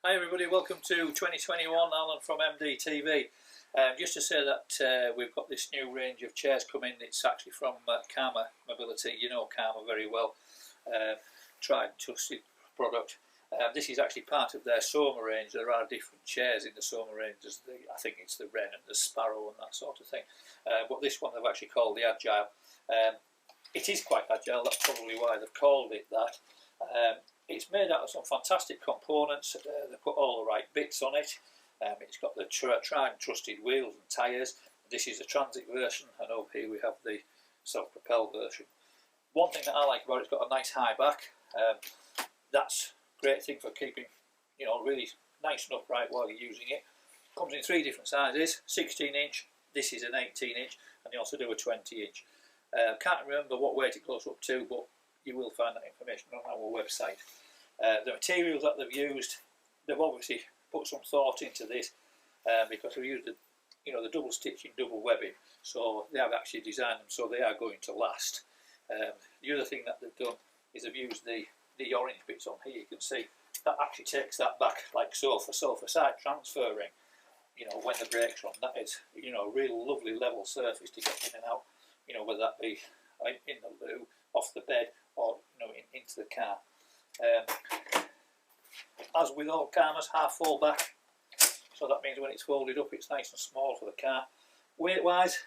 Hi everybody, welcome to 2021, Alan from MDTV. Just to say that we've got this new range of chairs coming. It's actually from Karma Mobility. You know Karma very well, tried and trusted product. This is actually part of their Soma range. There are different chairs in the Soma range. There's I think it's the Wren and the Sparrow and that sort of thing. But this one they've actually called the Agile. It is quite agile, that's probably why they've called it that. It's made out of some fantastic components. They put all the right bits on it. It's got the tried and trusted wheels and tyres. This is the transit version, and over here we have the self-propel version. One thing that I like about it, it's got a nice high back. That's a great thing for keeping, really nice and upright while you're using it. Comes in 3 different sizes: 16-inch. This is an 18-inch, and they also do a 20-inch. Can't remember what weight it goes up to, but you will find that information on our website. The materials that they've used, they've obviously put some thought into this because we've used the double stitching, double webbing, so they have actually designed them so they are going to last. The other thing that they've done is they've used the orange bits on here. You can see that actually takes that back like so for side transferring. When the brakes are on, that is a real lovely level surface to get in and out. Whether that be in the loo, off the bed, or into the car. As with all Karmas, half full back, so that means when it's folded up it's nice and small for the car. Weight wise,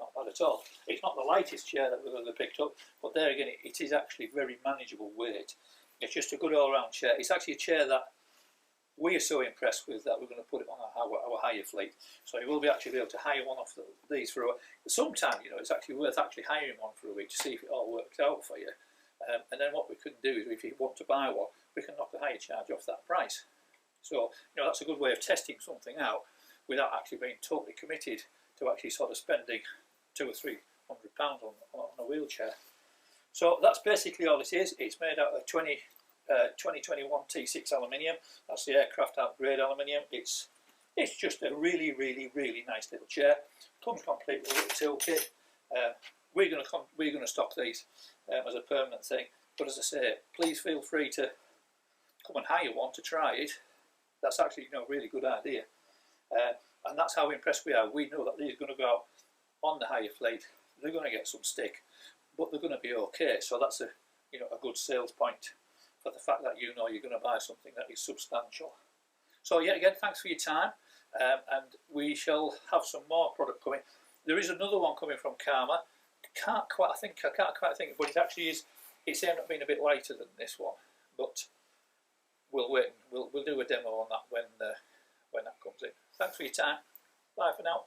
not bad at all. It's not the lightest chair that we've ever picked up, but there again it is actually very manageable weight. It's just a good all-round chair. It's actually a chair that we are so impressed with that we're going to put it on our hire fleet. So you will actually be able to hire one of these for a week. Sometimes, it's actually worth actually hiring one for a week to see if it all works out for you. And then what we can do is, if you want to buy one, we can knock the hire charge off that price. So, that's a good way of testing something out without actually being totally committed to actually sort of spending £200 or £300 on a wheelchair. So that's basically all it is. It's made out of 2021 T6 aluminium. That's the aircraft grade aluminium. It's just a really nice little chair. Comes complete with a little tilt kit. We're going to stock these as a permanent thing. But as I say, please feel free to come and hire one to try it. That's actually a really good idea. And that's how impressed we are. We know that these are going to go out on the hire fleet. They're going to get some stick, but they're going to be okay. So that's a good sales point for the fact that you're going to buy something that is substantial. So yet again, thanks for your time, and we shall have some more product coming. There is another one coming from Karma. I can't quite think, but it actually is. It's ended up being a bit lighter than this one, but we'll wait. We'll do a demo on that when that comes in. Thanks for your time. Bye for now.